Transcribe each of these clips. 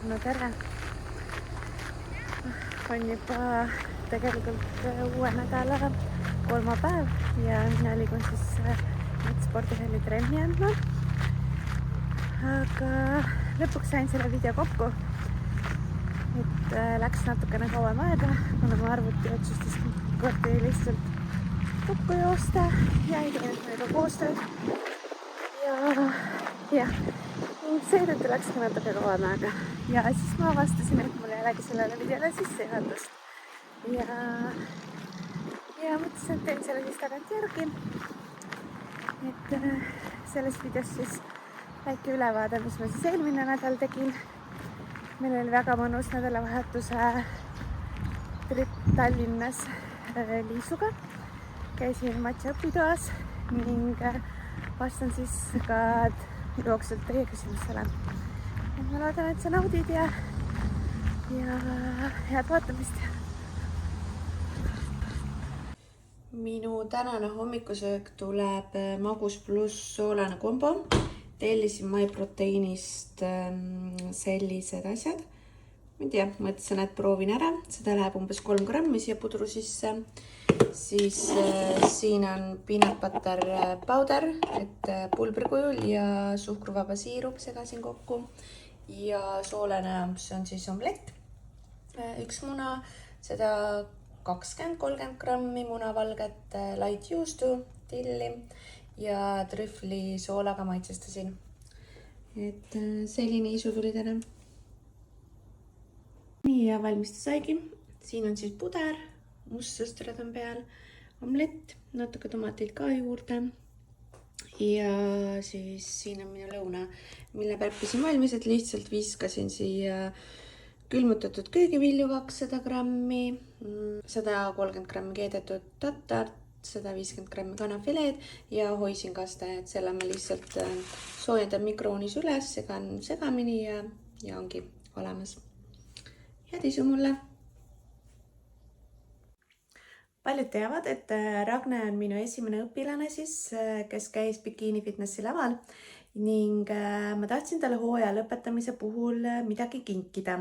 no tere! On juba tegelikult uue nädala kolmapäev ja mina liigun siis spordihalli trenni andma. Aga lõpuks sain selle video kokku, et läks natukene kauem aega, kuna ma arvuti otsustas kordi lihtsalt kokku joosta ja ei teinud meiega koostööd. Ja seetõttu läks ka natuke kauem aega. Ja siis ma avastasin, et mul ei olegi sellele videole sissejuhatust. Ja mõtlesin, et teen selle siis tagantjärgi. Et selles videos siis väike ülevaade, mis ma siis eelmine nädal tegin. Meil oli väga mõnus nädalavahetuse trip Tallinnas Liisuga. Käisin matša õpitoas ning vastan siis ka jooksvalt teie küsimustele. Ma loodan, et sa naudid ja head vaatamist. Minu tänane hommikusöök tuleb magus pluss soolane kombo. Tellisin MyProteinist sellised asjad. Ma ei tea, mõtlesin, et proovin ära. Seda läheb umbes 3 grammi siia pudru sisse. Siis siin on peanut butter powder, et pulbrikujul ja suhkruvaba siirup segasin kokku ja soolane, see on siis omlett. 1 muna, seda 20-30 grammi munavalget, light juustu, tilli ja trühvli soolaga maitsestasin. Et selline isu tuli täna. Nii ja valmistus saigi. Siin on siis puder. Mustsõstrad on peal, omlett, natuke tomatil ka juurde ja siis siin on minu lõuna, mille pärpisin valmis, et lihtsalt viskasin siia külmutatud köögivilju 200 grammi, 130 grammi keedetud tatart, 150 grammi kanafileed ja hoisin kaste, et selle ma lihtsalt soojendan mikroonis üles, segan segamini ja ongi olemas. Head isu mulle! Paljud teavad, et Ragne on minu esimene õpilane siis, kes käis Bikini Fitnessi laval ning ma tahtsin talle hooaja lõpetamise puhul midagi kinkida.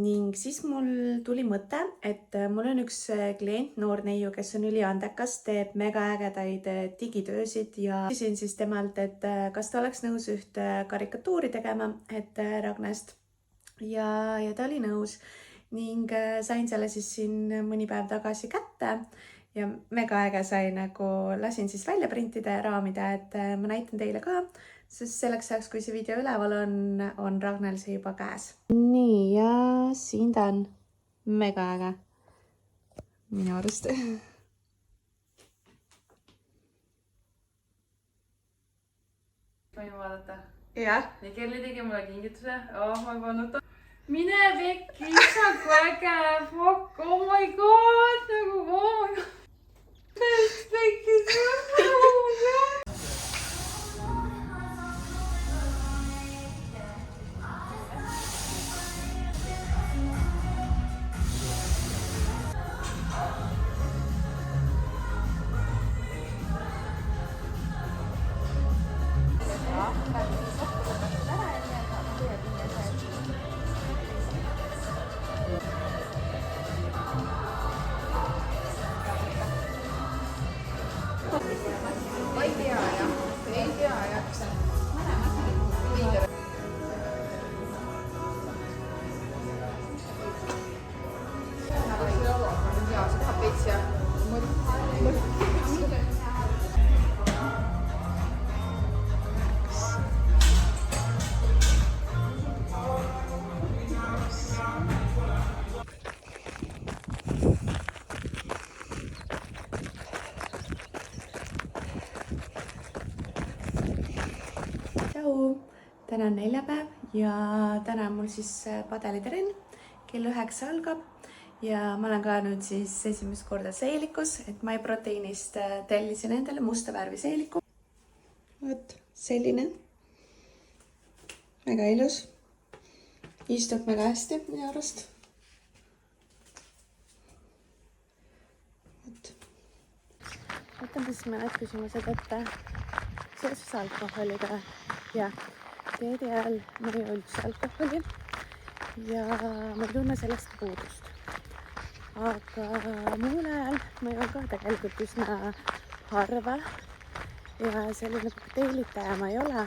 Ning siis mul tuli mõte, et mul on üks klient, noor neiu, kes on üliandekas, teeb mega ägedaid digitöösid ja küsin siis temalt, et kas ta oleks nõus ühte karikatuuri tegema, et Ragnest ja ta oli nõus. Ning sain selle siis siin mõni päev tagasi kätte ja mega äge sai, nagu lasin siis välja printida ja raamida, et ma näitan teile ka, sest selleks ajaks, kui see video üleval on Ragnel see juba käes. Nii ja siin ta on. Mega äge. Minu arust. Võin vaadata? Jah. Ja Kerli tegi mulle kingituse. Ma ei pannud ta. Mine pekki, issand kui äge, fuck, oh my god, nagu oh my god. Pekki, Täna on neljapäev ja täna on mul siis padelitrenn, kell 9 algab ja ma olen ka nüüd siis esimest korda seelikus, et MyProteinist tellisin endale musta värvi seeliku. Võt, selline. Väga ilus. Istub väga hästi minu arust. Võtan siis mõned küsimused ette seoses alkoholiga ja teede ajal ma ei üldse alkoholi ja ma ei tunne sellest puudust. Aga muul ajal ma joon ka tegelikult üsna harva ja selline kokteilitaja ma ei ole,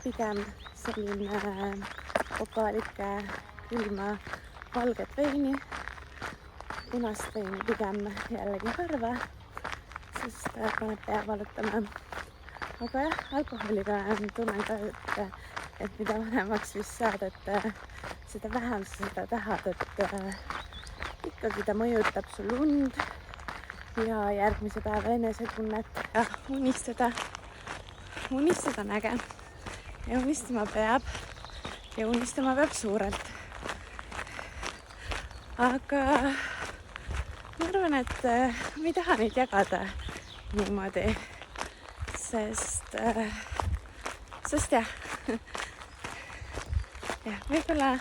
pigem selline pokaalike külma valget veini, punast veini pigem jällegi harva, sest paneb pea valutama. Aga jah, alkoholiga tunnen ka, et mida vanemaks vist saad, et seda vähem sa seda tahad, et ikkagi ta mõjutab sul und ja järgmise päeva enesetunnet ja unistada on äge ja unistama peab suurelt. Aga ma arvan, et ma ei taha neid jagada niimoodi, sest jah, võib-olla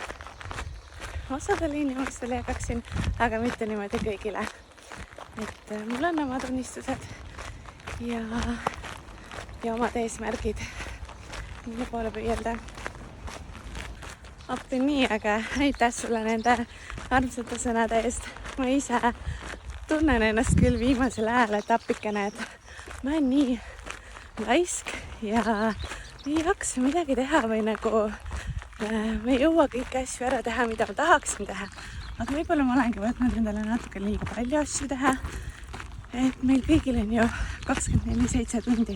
osadele inimestele jagaksin, aga mitte niimoodi kõigile. Et mul on omad unistused ja omad eesmärgid, mille poole püüelda. Appi nii, aga aitäh sulle nende armsate sõnade eest. Ma ise tunnen ennast küll viimasel ajal, et appikene, et ma olen nii laisk ja ei jaksa midagi teha või nagu ma ei jõua kõiki asju ära teha, mida ma tahaksin teha. Aga võib-olla ma olengi võtnud endale natuke liiga palju asju teha. Et meil kõigil on ju 24/7 tundi.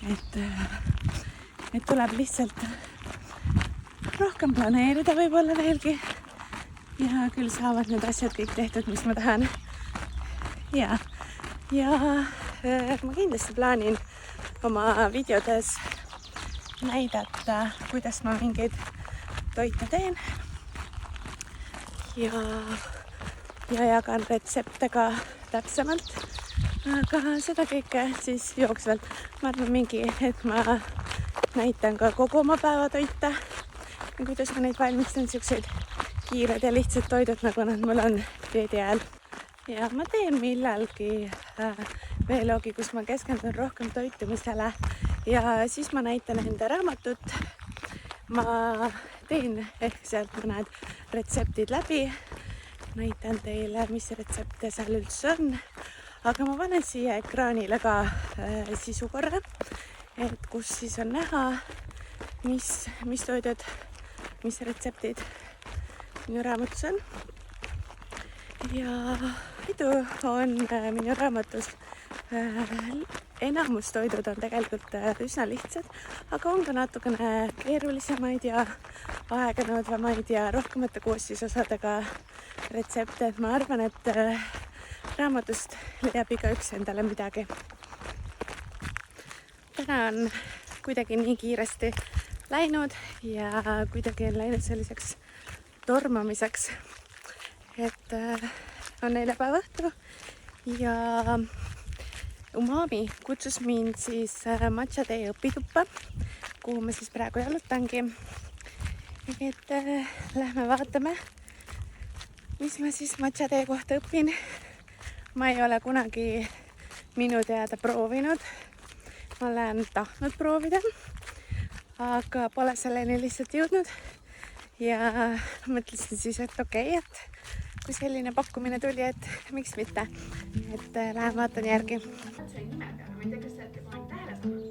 Et tuleb lihtsalt rohkem planeerida võib-olla veelgi. Ja küll saavad need asjad kõik tehtud, mis ma tahan. Ja ma kindlasti plaanin oma videodes näidata, kuidas ma mingeid toite teen. Ja jagan retsepte ka täpsemalt. Aga seda kõike siis jooksvalt. Ma arvan mingi, et ma näitan ka kogu oma päevatoite. Ja kuidas ma neid valmistan, siukseid kiired ja lihtsad toidud, nagu nad mul on dieedi ajal. Ja ma teen millalgi vloogi, kus ma keskendun rohkem toitumisele ja siis ma näitan enda raamatut. Ma teen ehk sealt mõned retseptid läbi, näitan teile, mis retsepte seal üldse on, aga ma panen siia ekraanile ka sisukorra, et kus siis on näha, mis toidud, mis retseptid minu raamatus on. Ja muidu on minu raamatus enamus toidud on tegelikult üsna lihtsad, aga on ka natukene keerulisemaid ja aeganõudvamaid ja rohkemate koostisosadega retsepte. Et ma arvan, et raamatust leiab igaüks endale midagi. Täna on kuidagi nii kiiresti läinud ja kuidagi on läinud selliseks tormamiseks, et on neljapäeva õhtu ja Umami kutsus mind siis matcha tee õpituppa, kuhu ma siis praegu jalutangi. Et lähme vaatame, mis ma siis matcha tee kohta õpin. Ma ei ole kunagi minu teada proovinud. Ma olen tahtnud proovida, aga pole selleni lihtsalt jõudnud. Ja mõtlesin siis, et okei, et kui selline pakkumine tuli, et miks mitte, et lähen vaatan järgi. See nime peale, ma ei tea, kas te olete kunagi tähele pannud,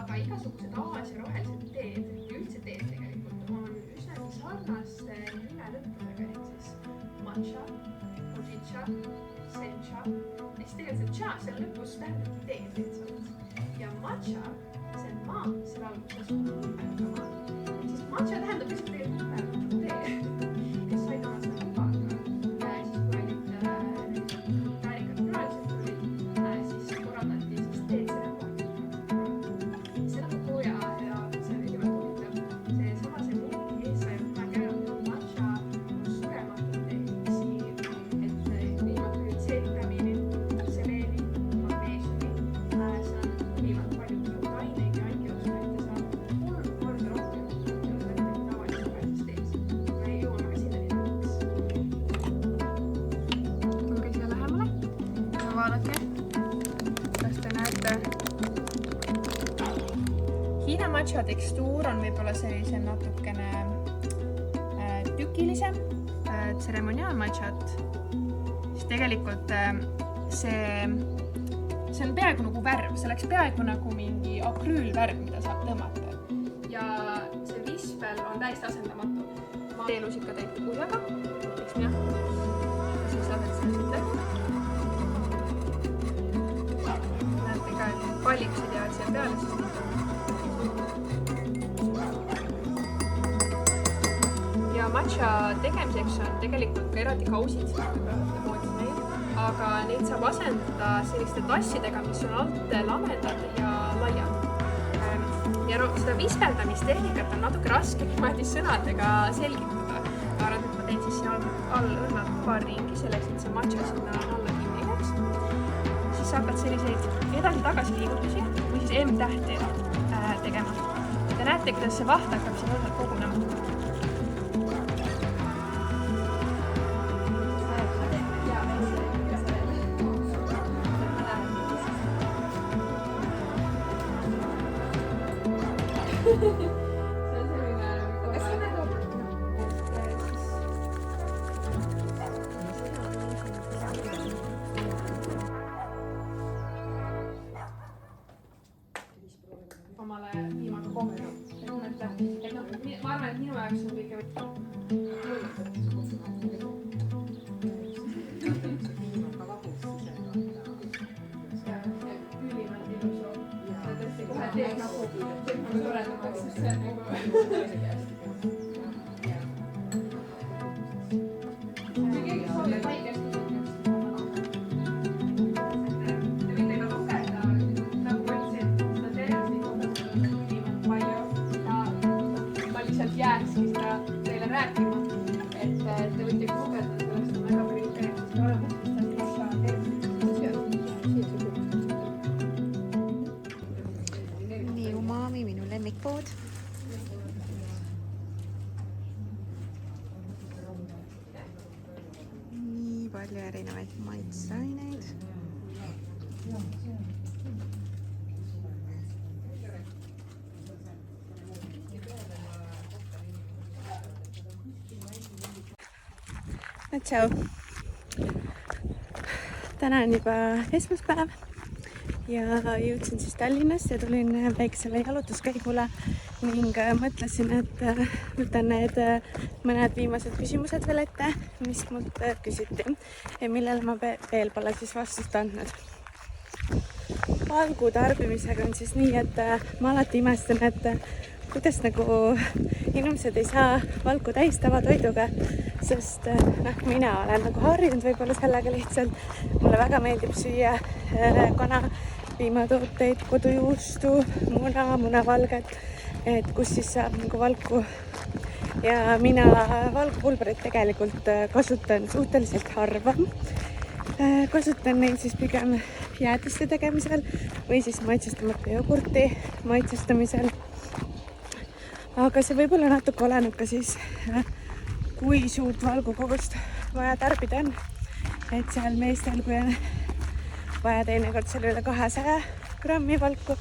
aga igasugused Aasia rohelised teed ja üldse teed tegelikult on üsnagi sarnaste nime lõppudega, ehk siis matcha, hojicha, sencha. Ja siis tegelikult see cha, seal lõpus tähendabki teed lihtsalt. Ja matcha, see on maa, seal alguses on numerga maa. Ja siis matcha tähendab lihtsalt tegelikult numerga tee. Ja sai taha seda lubada. Hiina matcha tekstuur on võib-olla sellise natukene tükilisem tseremoniaalmatšat, siis tegelikult see on peaaegu nagu värv, see oleks peaaegu nagu mingi akrüülvärv, mida saab tõmmata. Ja see vispel on täiesti asendamatu. Ma teen lusikatäit kuhjaga, eks mina. Siis lased selle sitte. Näete ka, et pallikesed jäävad siia peale, siis ja matša tegemiseks on tegelikult ka eraldi kausid, aga neid saab asendada selliste tassidega, mis on alt lamedad ja laiad. Ja seda vispeldamistehnikat on natuke raske niimoodi sõnadega selgitada. Arvan, et ma teen siis siin all õnnad paar ringi selleks, et see matša sinna alla kinni jääks. Siis hakkad selliseid edasi-tagasi liigutusi või siis M-tähti tegema. Te näete, kuidas see vaht hakkab siin õnnad kogunema. See on selline omale viimaga kohta. Ma arvan, et minu jaoks on kõige ülimalt ilus oo. See tõesti kohe teeb nagu toredamaks, sest see on nagu kui keegi soovib väikest te võite ka lugeda, nagu ma ütlesin, seda tervisi kohta ülimalt palju ja ma lihtsalt jääkski seda teile rääkima, et te võite ka lugeda, sellest on väga palju tervisi olemas, mis on osa tervisi. Umami, minu lemmikpood. Nii palju erinevaid maitseaineid. Tšau! Täna on juba esmaspäev. Ja jõudsin siis Tallinnast ja tulin väiksele jalutuskäigule ning mõtlesin, et võtan need mõned viimased küsimused veel ette, mis mult küsiti ja millele ma veel pole siis vastust andnud. Valgu tarbimisega on siis nii, et ma alati imestan, et kuidas nagu inimesed ei saa valku täis tavatoiduga, sest mina olen nagu harjunud võib-olla sellega lihtsalt. Mulle väga meeldib süüa kana, piimatooteid, kodujuustu, munavalget, et kus siis saab nagu valku. Ja mina valgupulbreid tegelikult kasutan suhteliselt harva. Kasutan neid siis pigem jäätiste tegemisel või siis maitsestamata jogurti maitsestamisel. Aga see võib-olla natuke oleneb ka siis, kui suurt valgukogust vaja tarbida on. Et seal meestel, kui on vaja teinekord selle üle 200 grammi valku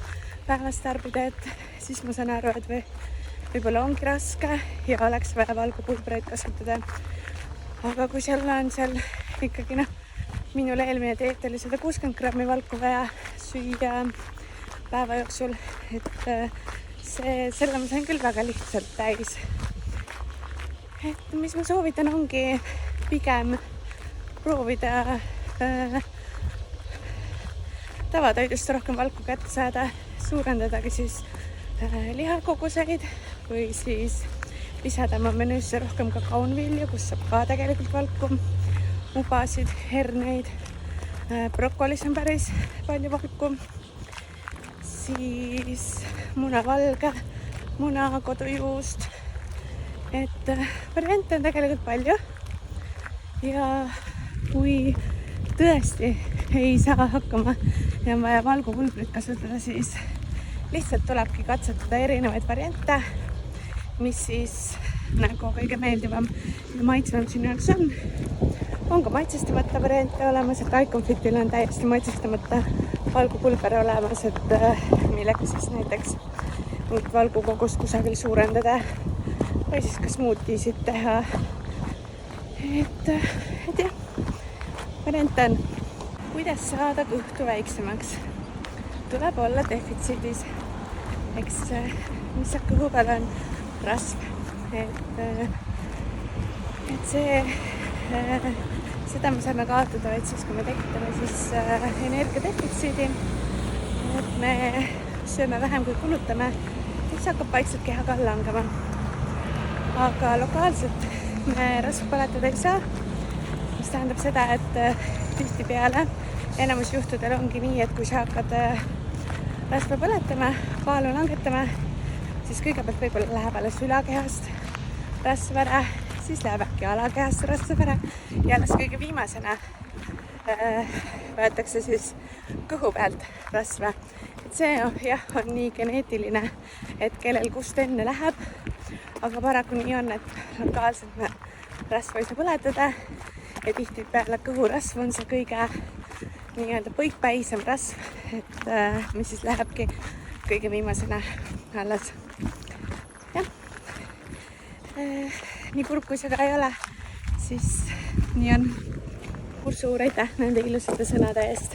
päevas tarbida, et siis ma saan aru, et võib-olla ongi raske ja oleks vaja valgupulbreid kasutada. Aga kui seal on ikkagi minul eelmine dieet oli 160 grammi valku vaja süüa päeva jooksul, et selle ma sain küll väga lihtsalt täis. Et mis ma soovitan ongi pigem proovida tavatoidust rohkem valku kätte saada, suurendadagi siis lihakoguseid või siis lisada oma menüüsse rohkem ka kaunvilju, kus saab ka tegelikult valku, ubasid, herneid, brokolis on päris palju valku, siis munavalge, muna, kodujuust, et variante on tegelikult palju ja kui tõesti ei saa hakkama ja on vaja valgupulbrit kasutada, siis lihtsalt tulebki katsetada erinevaid variante, mis siis nagu kõige meeldivam ja maitsvam sinu jaoks on. On ka maitsestamata variante olemas, et Iconfitil on täiesti maitsestamata valgupulber olemas, et millega siis näiteks mingit valgukogust kusagil suurendada. või siis ka smuutiisid teha. Et jah, variant on, kuidas saada kõhtu väiksemaks. Tuleb olla defitsiidis. Eks mis seal kõhu peal on? Rasv. Et seda me saame kaotada vaid siis, kui me tekitame siis energiadefitsiidi. Et me sööme vähem kui kulutame, siis hakkab vaikselt keha ka langema. Aga lokaalselt me rasva põletada ei saa, mis tähendab seda, et tihtipeale enamus juhtudel ongi nii, et kui sa hakkad rasva põletama, kaalu langetama, siis kõigepealt võib-olla läheb alles ülakehast rasv ära, siis läheb äkki alakehast rasv ära ja alles kõige viimasena võetakse siis kõhu pealt rasva. Et see jah, on nii geneetiline, et kellel kust enne läheb, aga paraku nii on, et lokaalselt me rasva ei saa põletada ja tihtipeale kõhurasv on see kõige nii-öelda põikpäisem rasv, et mis siis lähebki kõige viimasena alles. Jah, nii kurb kui see ka ei ole, siis nii on. Suur aitäh nende ilusate sõnade eest.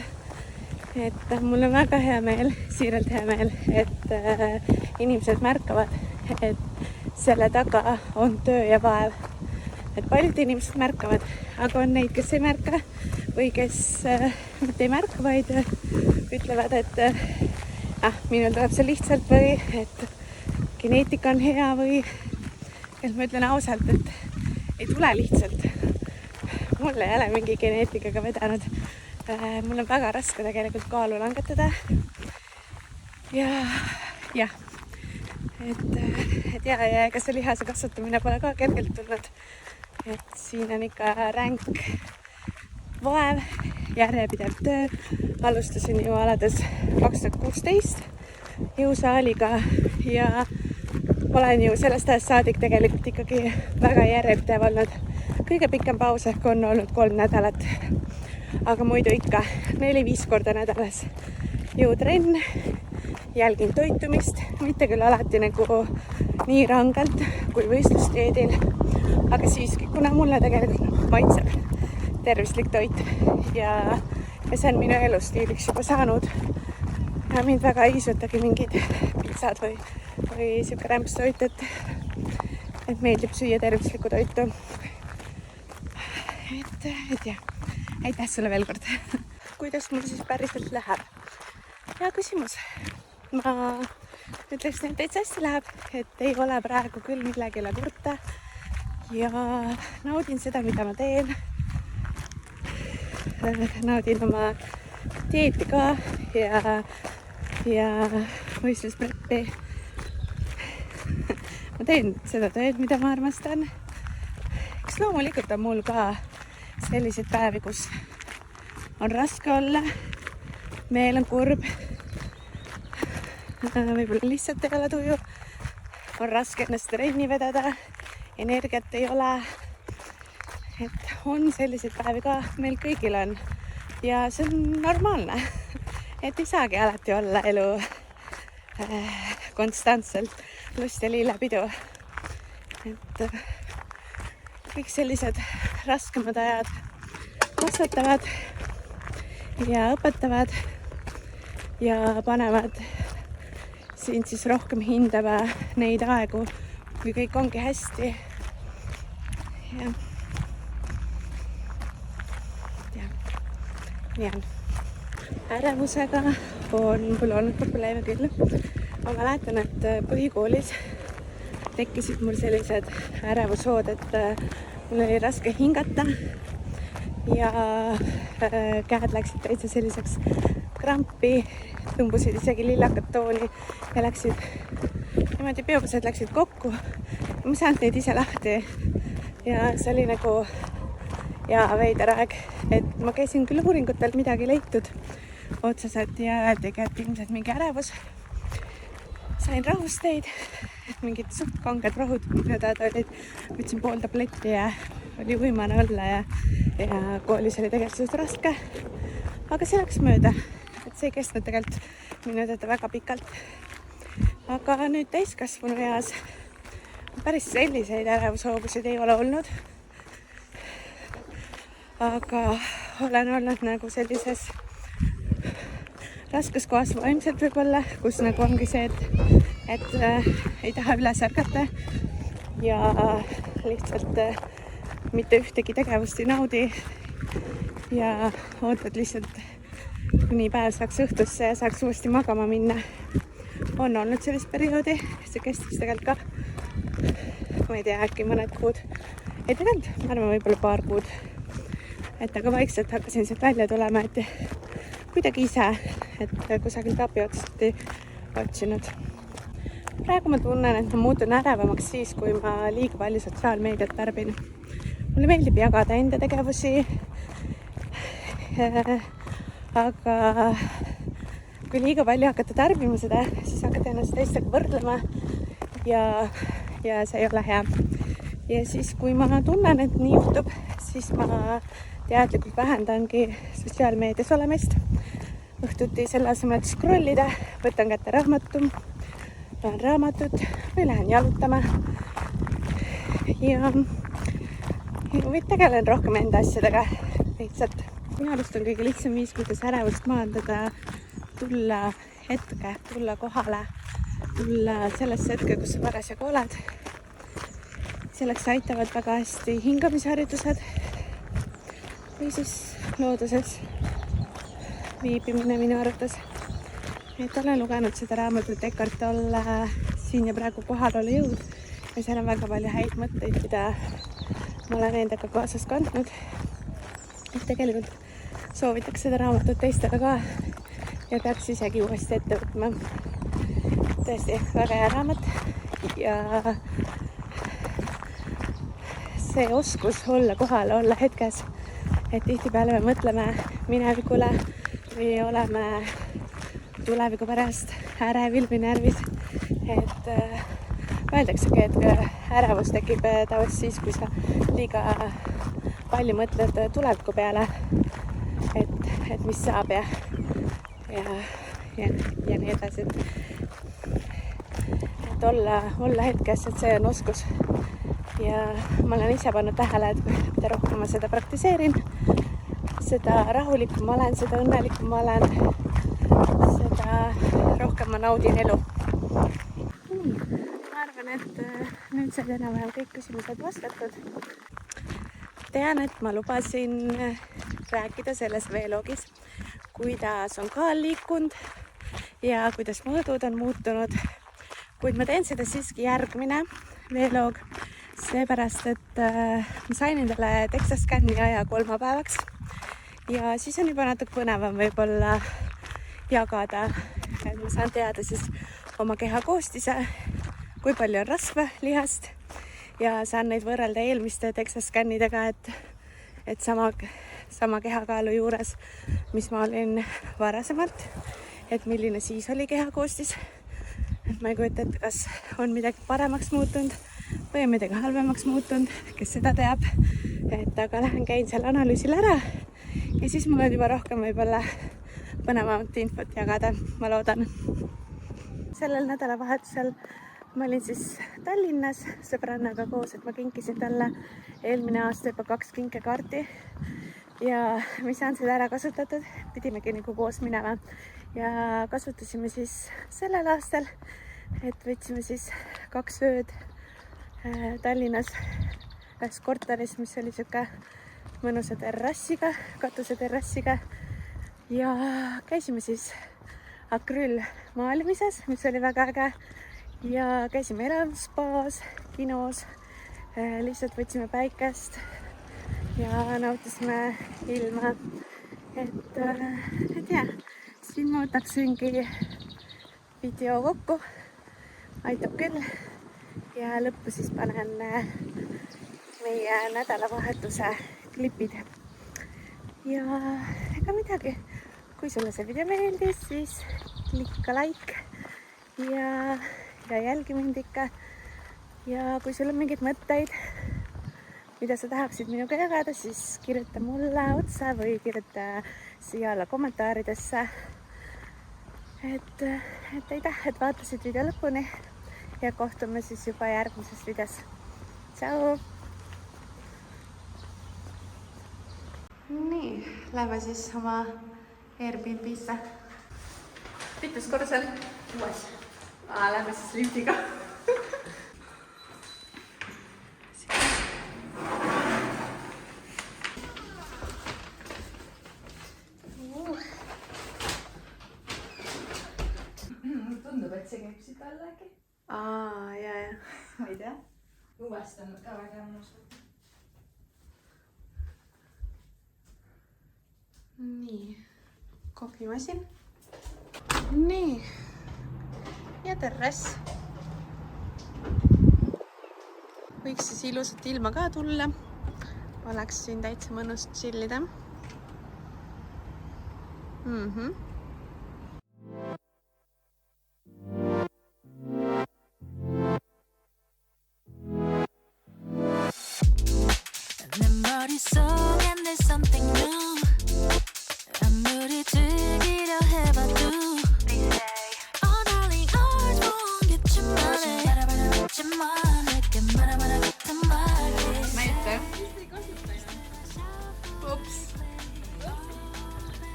Et mul on väga hea meel, siiralt hea meel, et inimesed märkavad, et selle taga on töö ja vaev. Et paljud inimesed märkavad, aga on neid, kes ei märka või kes mitte ei märka, vaid ütlevad, et minul tuleb see lihtsalt või et geneetika on hea või et ma ütlen ausalt, et ei tule lihtsalt. Mul ei ole mingi geneetikaga vedanud. Mul on väga raske tegelikult kaalu langetada. Ja ega see lihase kasvatamine pole ka kergelt tulnud. Et siin on ikka ränk vaev, järjepidev töö. Alustasin ju alates 2016 jõusaaliga ja olen ju sellest ajast saadik tegelikult ikkagi väga järjepidev olnud. Kõige pikem paus ehk on olnud 3 nädalat, aga muidu ikka 4-5 korda nädalas jõutrenn, jälgin toitumist, mitte küll alati nagu nii rangelt kui võistlusdieedil, aga siiski, kuna mulle tegelikult maitseb tervislik toit ja see on minu elustiiliks juba saanud ja mind väga ei isutagi mingid pitsad või siuke rämpstoit, et meeldib süüa tervislikku toitu. Et jah, aitäh sulle veel kord. Kuidas mul siis päriselt läheb? Hea küsimus. Ma ütleksin, et täitsa hästi läheb, et ei ole praegu küll millegile kurta ja naudin seda, mida ma teen. Naudin oma dieeti ka ja võistluspreppi. Ma teen seda tööd, mida ma armastan. Eks loomulikult on mul ka selliseid päevi, kus on raske olla, meel on kurb, võib-olla lihtsalt ei ole tuju, on raske ennast trenni vedada, energiat ei ole, et on selliseid päevi ka, meil kõigil on ja see on normaalne, et ei saagi alati olla elu konstantselt lust ja lillepidu, et kõik sellised raskemad ajad kasvatavad ja õpetavad ja panevad sind siis rohkem hindama neid aegu, kui kõik ongi hästi. Ja nii on. Ärevusega on mul olnud probleeme küll. Ma mäletan, et põhikoolis tekkisid mul sellised ärevushood, et mul oli raske hingata ja käed läksid täitsa selliseks krampi, tõmbusid isegi lillakat tooni ja läksid niimoodi, peopused läksid kokku. Ma saanud neid ise lahti ja see oli nagu veider aeg, et ma käisin küll uuringutel midagi leitud otseselt ja öeldigi, et ilmselt mingi ärevus. Sain rahusteid, mingid suht kanged rohud, mida olid, võtsin pool tabletti ja oli uimane olla ja koolis oli tegelikult raske, aga see läks mööda, et see ei kestnud tegelikult minu teada väga pikalt. Aga nüüd täiskasvanu eas päris selliseid ärevushoogusid ei ole olnud. Aga olen olnud nagu sellises raskes kohas vaimselt võib-olla, kus nagu ongi see, et ei taha üles ärgata ja lihtsalt mitte ühtegi tegevust ei naudi ja ootad lihtsalt, kuni päev saaks õhtusse ja saaks uuesti magama minna. On olnud sellist perioodi, see kestis tegelikult ka, ma ei tea, äkki mõned kuud, ei tegelikult, ma arvan võib-olla paar kuud. Et aga vaikselt hakkasin sealt välja tulema, et kuidagi ise, et kusagilt abi otsinud. Praegu ma tunnen, et ma muutun ärevamaks siis, kui ma liiga palju sotsiaalmeediat tarbin. Mulle meeldib jagada enda tegevusi, aga kui liiga palju hakata tarbima seda, siis hakata ennast teistega võrdlema ja see ei ole hea. Ja siis, kui ma tunnen, et nii juhtub, siis ma teadlikult vähendangi sotsiaalmeedias olemist. Õhtuti selle asemel, et scrollida, võtan kätte loen raamatut või lähen jalutama ja tegelen rohkem enda asjadega lihtsalt. Minu arust on kõige lihtsam viis, kuidas ärevust maandada, tulla hetke, tulla kohale, tulla sellesse hetke, kus sa parasjagu oled. Selleks aitavad väga hästi hingamisharjutused või siis looduses viibimine minu arvates. Et olen lugenud seda raamatut Eckart Tolle Siin ja praegu kohalolu jõud ja seal on väga palju häid mõtteid, mida ma olen endaga kaasas kandnud. Et tegelikult soovitaks seda raamatut teistele ka ja peaks isegi uuesti ette võtma. Tõesti väga hea raamat ja see oskus olla kohal, olla hetkes, et tihtipeale me mõtleme minevikule või oleme tuleviku pärast ärevil või närvis, et öeldaksegi, et ärevus tekib tavaliselt siis, kui sa liiga palju mõtled tuleviku peale, et mis saab ja nii edasi, et olla hetkes, et see on oskus ja ma olen ise pannud tähele, et mida rohkem ma seda praktiseerin, seda rahulikum ma olen, seda õnnelikum ma olen, seda rohkem ma naudin elu. Ma arvan, et nüüd said enam-vähem kõik küsimused vastatud. Tean, et ma lubasin rääkida selles veelogis, kuidas on kaal liikunud ja kuidas mõõdud on muutunud, kuid ma teen seda siiski järgmine veelog, seepärast, et ma sain endale Texas Scan'i aja kolmapäevaks ja siis on juba natuke põnevam võib-olla jagada, et ma saan teada siis oma keha koostise, kui palju on rasva lihast ja saan neid võrrelda eelmiste Texas Scan'idega, et sama kehakaalu juures, mis ma olin varasemalt, et milline siis oli kehakoostis. Et ma ei kujuta ette, kas on midagi paremaks muutunud või on midagi halvemaks muutunud, kes seda teab, et aga lähen käin seal analüüsil ära ja siis mul on juba rohkem võib-olla põnevamat infot jagada, ma loodan. Sellel nädalavahetusel ma olin siis Tallinnas sõbrannaga koos, et ma kinkisin talle eelmine aasta juba 2 kinkekaarti ja ma ei saanud seda ära kasutatud, pidimegi nagu koos minema ja kasutasime siis sellel aastal, et võtsime siis 2 ööd Tallinnas ühes korteris, mis oli siuke mõnusa terrassiga, katuse terrassiga ja käisime siis akrüülmaalimises, mis oli väga äge ja käisime elamusspaas, kinos, lihtsalt võtsime päikest ja nautisime ilma, et jah, siin ma võtaksingi video kokku, aitab küll ja lõppu siis panen meie nädalavahetuse klipid ja ega midagi, kui sulle see video meeldis, siis klikka like ja jälgi mind ikka ja kui sul on mingeid mõtteid, mida sa tahaksid minuga jagada, siis kirjuta mulle otsa või kirjuta siia alla kommentaaridesse, et aitäh, et vaatasid video lõpuni ja kohtume siis juba järgmises videos. Tšau! Nii, lähme siis oma Airbnb-sse. Mitus korrusel? 6. Lähme siis liftiga. Tundub, et see käib siit alla äkki. Jaa. Ma ei tea. Uuest on ka väga mõnus. Nii, kohvimasin. Nii, ja terrass. Võiks siis ilusat ilma ka tulla. Oleks siin täitsa mõnus chillida.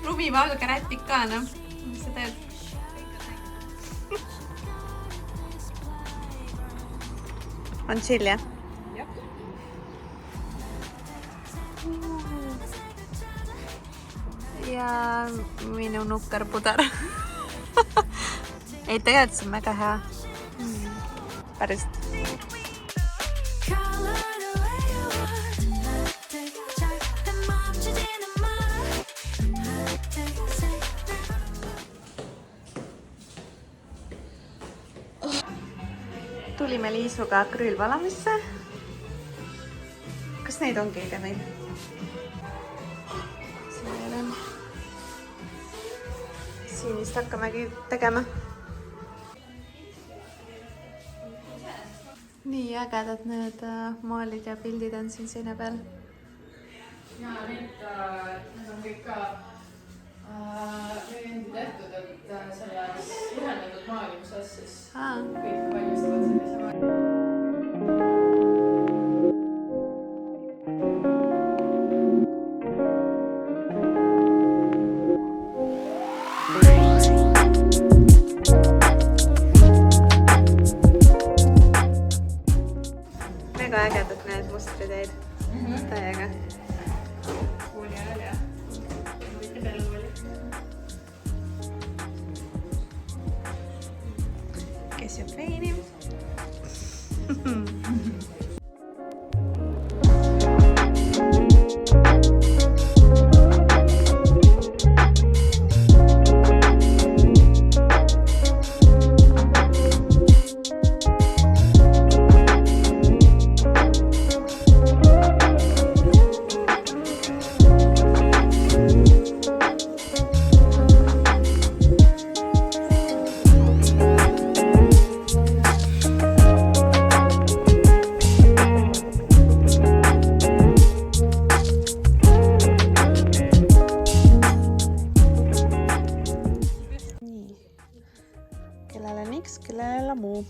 Lumivalge rätik ka, noh. Mis sa teed? On chill, jah? Jah. Ja minu nukker pudar. Ei, tegelikult see on väga hea. Päriselt. Tulime Liisuga akrüülvalamisse. Kas neid ongi õige meil? Siin vist hakkamegi tegema. Nii ägedad need maalid ja pildid on siin seina peal. Ja need on kõik ka meie endi tehtud, et selles ühendatud maalimuses siis kõik valmistavad sellise maali. Väga ägedad need mustrideid. Täiega. Kuuli ajal, jah. Võite peale kuuli. Kes jääb veini? Kellele muu.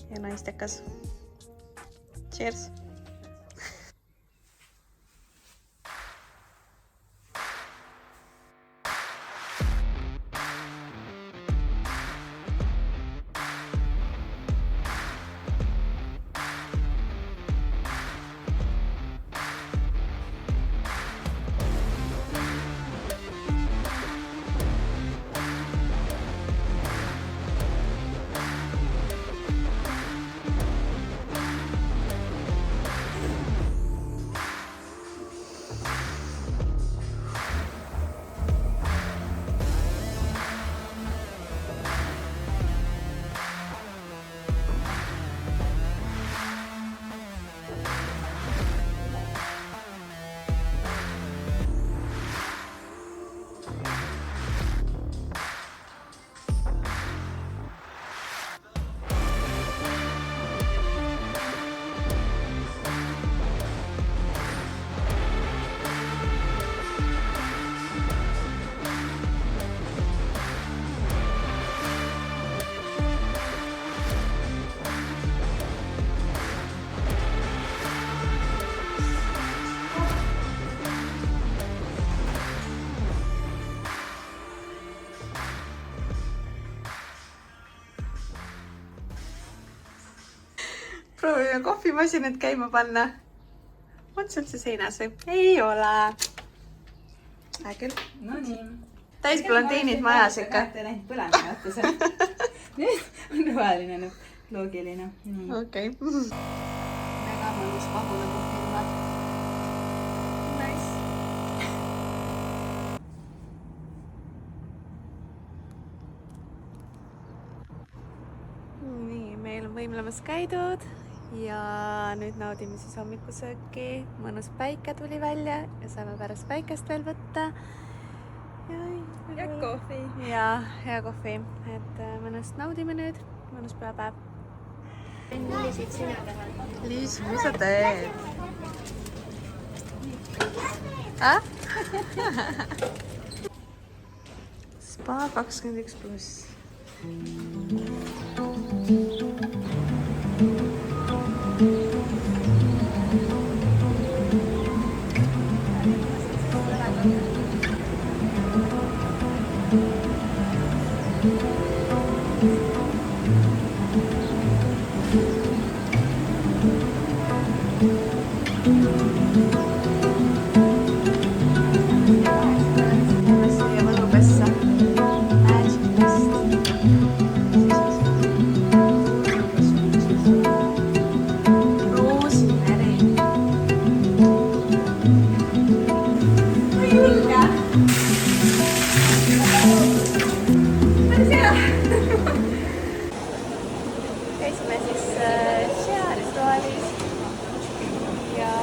Ja naistekas. Cheers! proovime kohvimasinat käima panna. On sul see seinas või? Ei ole. Küll. No nii. Täis blondiinid majas ikka. Läinud põlema, vaata see. Nüüd on roheline nüüd. Loogiline. Nii. Okei. Väga mõnus pahune kohvi tuleb. Nice. Nii, meil on võimlemas käidud ja nüüd naudime siis hommikusööki. Mõnus päike tuli välja ja saame pärast päikest veel võtta. Ja kohvi. Ja hea kohvi. Et mõnust naudime nüüd. Mõnus pühapäev. Liis, mis sa teed? Spa 21+. Siia võlupessa. Roosimeri. Käisime siis Shea-rituaalis ja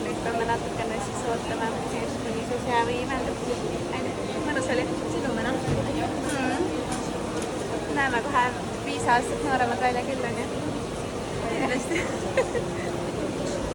nüüd peame natukene siis ootama, kuni see Shea imeldub. Mõnus oli, sidumine. Näeme kohe 5 aastat nooremad välja küll, on ju? Kindlasti.